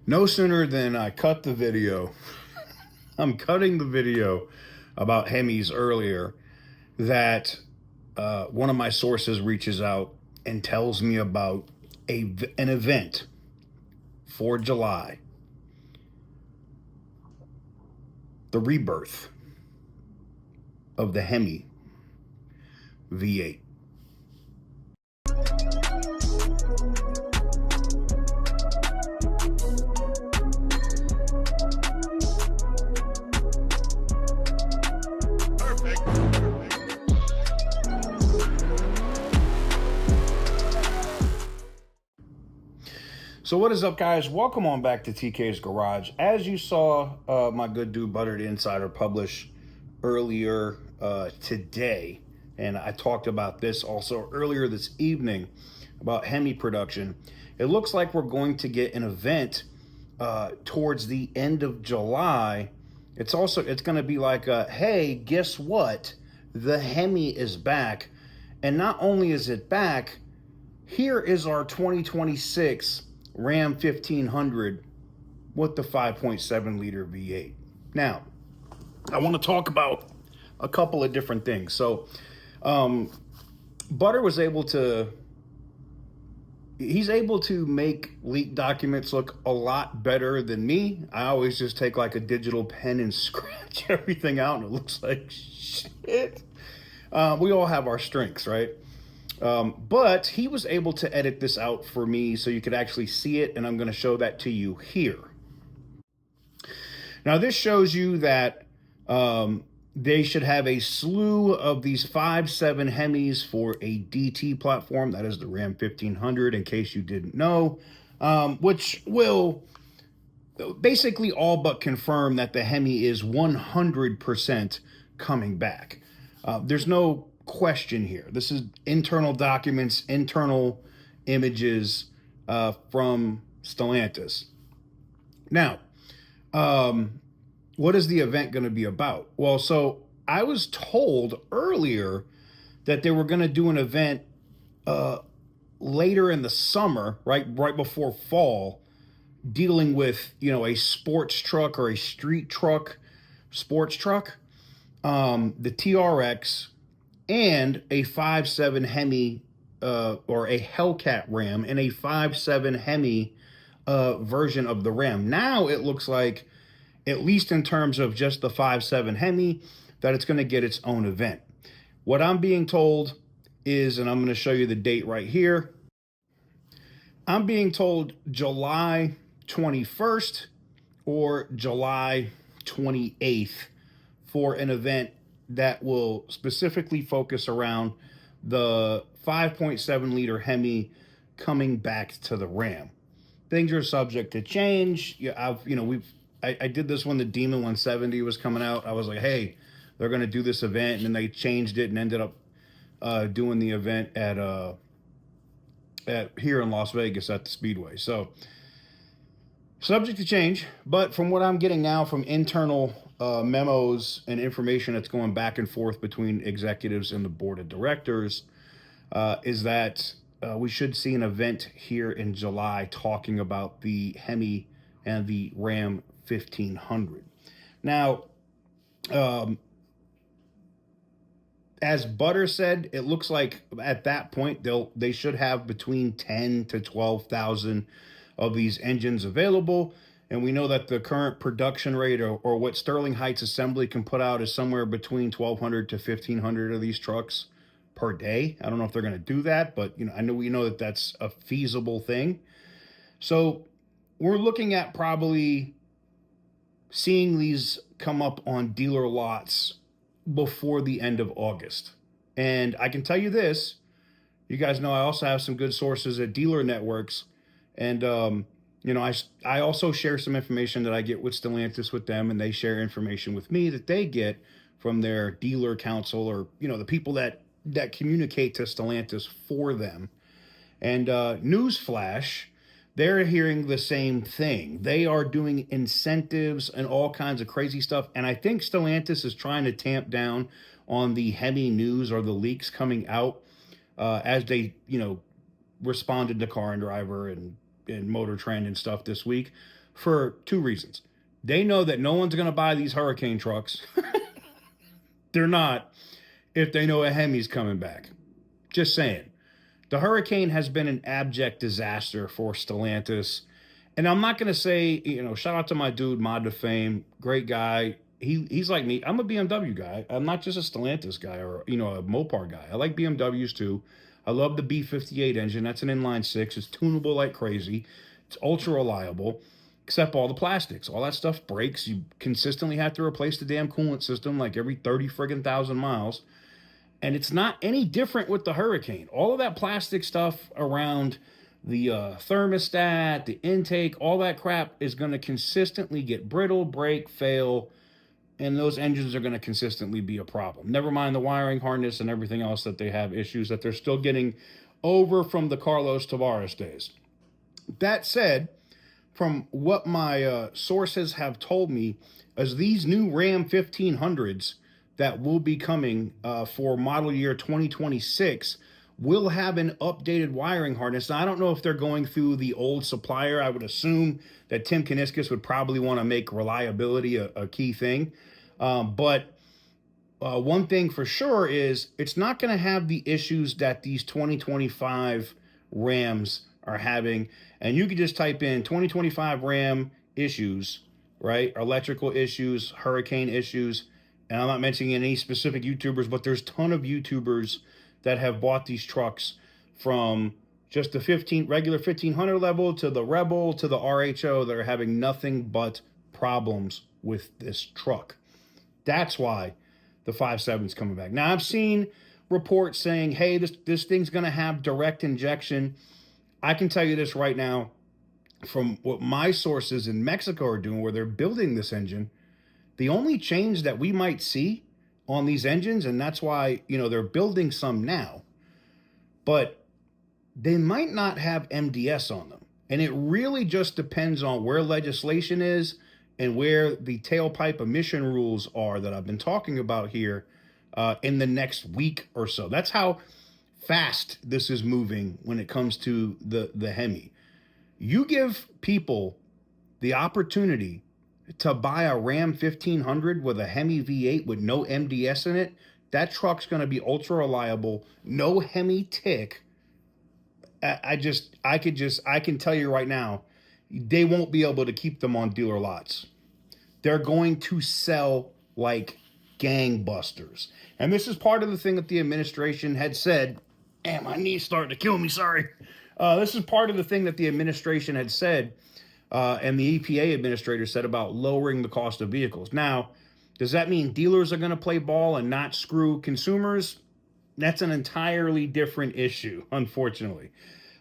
No sooner than I cut the video, I'm cutting the video about Hemis earlier, that one of my sources reaches out and tells me about an event for July, the rebirth of the Hemi V8. So what is up, guys? Welcome on back to TK's Garage. As you saw my good dude Buttered Insider publish earlier today, and I talked about this also earlier this evening about Hemi production, it looks like we're going to get an event towards the end of July. It's going to be like, hey, guess what? The Hemi is back. And not only is it back, here is our 2026 Ram 1500 with the 5.7 liter V8. Now, I want to talk about a couple of different things. So, Butter was able to, he's able to make leaked documents look a lot better than me. I always just take like a digital pen and scratch everything out and it looks like shit. We all have our strengths, right? But he was able to edit this out for me so you could actually see it, and I'm going to show that to you here. Now, this shows you that they should have a slew of these 5.7 Hemis for a DT platform. That is the Ram 1500, in case you didn't know, which will basically all but confirm that the Hemi is 100% coming back. There's no question here. This is internal documents, internal images from Stellantis. Now, what is the event going to be about? Well, so I was told earlier that they were going to do an event later in the summer, right before fall, dealing with, a sports truck or a street truck, sports truck, the TRX, and a 5.7 Hemi or a Hellcat Ram and a 5.7 Hemi version of the Ram. Now it looks like, at least in terms of just the 5.7 Hemi, that it's going to get its own event. What I'm being told is, and I'm going to show you the date right here, I'm being told July 21st or July 28th for an event that will specifically focus around the 5.7 liter Hemi coming back to the Ram. Things are subject to change. I did this when the Demon 170 was coming out. I was like, hey, they're going to do this event, and then they changed it and ended up doing the event at here in Las Vegas at the Speedway. So subject to change, but from what I'm getting now from internal memos and information that's going back and forth between executives and the board of directors, is that we should see an event here in July talking about the Hemi and the Ram 1500. Now, as Butter said, it looks like at that point they should have between 10 to 12,000 of these engines available. And we know that the current production rate or what Sterling Heights Assembly can put out is somewhere between 1,200 to 1,500 of these trucks per day. I don't know if they're going to do that, but we know that that's a feasible thing. So we're looking at probably seeing these come up on dealer lots before the end of August. And I can tell you this, you guys know I also have some good sources at dealer networks, and I also share some information that I get with Stellantis with them, and they share information with me that they get from their dealer council, or the people that communicate to Stellantis for them. And newsflash, they're hearing the same thing. They are doing incentives and all kinds of crazy stuff. And I think Stellantis is trying to tamp down on the Hemi news or the leaks coming out as they, responded to Car and Driver and Motor Trend and stuff this week. for two reasons. They know that no one's going to buy these Hurricane trucks. They're not, if they know a Hemi's coming back. Just saying. The Hurricane has been an abject disaster for Stellantis. And I'm not going to say, shout out to my dude, Mod to Fame. Great guy. He's like me. I'm a BMW guy. I'm not just a Stellantis guy or, a Mopar guy. I like BMWs too. I love the B58 engine. That's an inline six. It's tunable like crazy. It's ultra reliable, except all the plastics. All that stuff breaks. You consistently have to replace the damn coolant system like every 30 friggin' thousand miles. And it's not any different with the Hurricane. All of that plastic stuff around the thermostat, the intake, all that crap is going to consistently get brittle, break, fail, and those engines are going to consistently be a problem. Never mind the wiring harness and everything else that they have issues that they're still getting over from the Carlos Tavares days. That said, from what my sources have told me, as these new Ram 1500s that will be coming for model year 2026 will have an updated wiring harness. Now, I don't know if they're going through the old supplier. I would assume that Tim Kuniskis would probably want to make reliability a key thing. But one thing for sure is it's not going to have the issues that these 2025 Rams are having. And you can just type in 2025 Ram issues, right? Electrical issues, hurricane issues. And I'm not mentioning any specific YouTubers, but there's a ton of YouTubers that have bought these trucks from just the regular 1500 level to the Rebel to the RHO that are having nothing but problems with this truck. That's why the 5.7's coming back. Now, I've seen reports saying, hey, this thing's going to have direct injection. I can tell you this right now, from what my sources in Mexico are doing, where they're building this engine, the only change that we might see on these engines, and that's why, they're building some now, but they might not have MDS on them. And it really just depends on where legislation is and where the tailpipe emission rules are that I've been talking about here in the next week or so. That's how fast this is moving when it comes to the Hemi. You give people the opportunity to buy a Ram 1500 with a Hemi V8 with no MDS in it. That truck's going to be ultra reliable, no Hemi tick. I can tell you right now, they won't be able to keep them on dealer lots. They're going to sell like gangbusters. And this is part of the thing that the administration had said. Man, my knee's starting to kill me, sorry. This is part of the thing that the administration had said, and the EPA administrator said about lowering the cost of vehicles. Now, does that mean dealers are going to play ball and not screw consumers? That's an entirely different issue, unfortunately.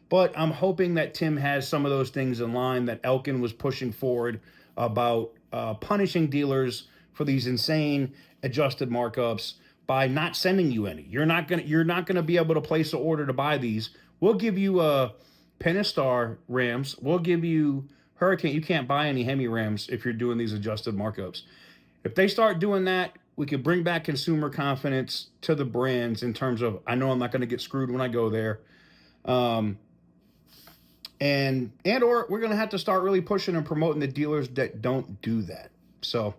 But I'm hoping that Tim has some of those things in line that Elkin was pushing forward about punishing dealers for these insane adjusted markups by not sending you any. You're not gonna be able to place an order to buy these. We'll give you Pentastar Rams. We'll give you Hurricane. You can't buy any Hemi Rams if you're doing these adjusted markups. If they start doing that, we could bring back consumer confidence to the brands in terms of, I know I'm not going to get screwed when I go there. And or we're going to have to start really pushing and promoting the dealers that don't do that. So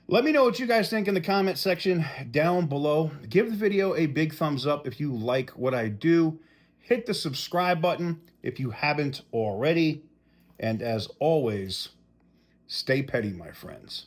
let me know what you guys think in the comment section down below. Give the video a big thumbs up if you like what I do. Hit the subscribe button if you haven't already. And as always, stay petty, my friends.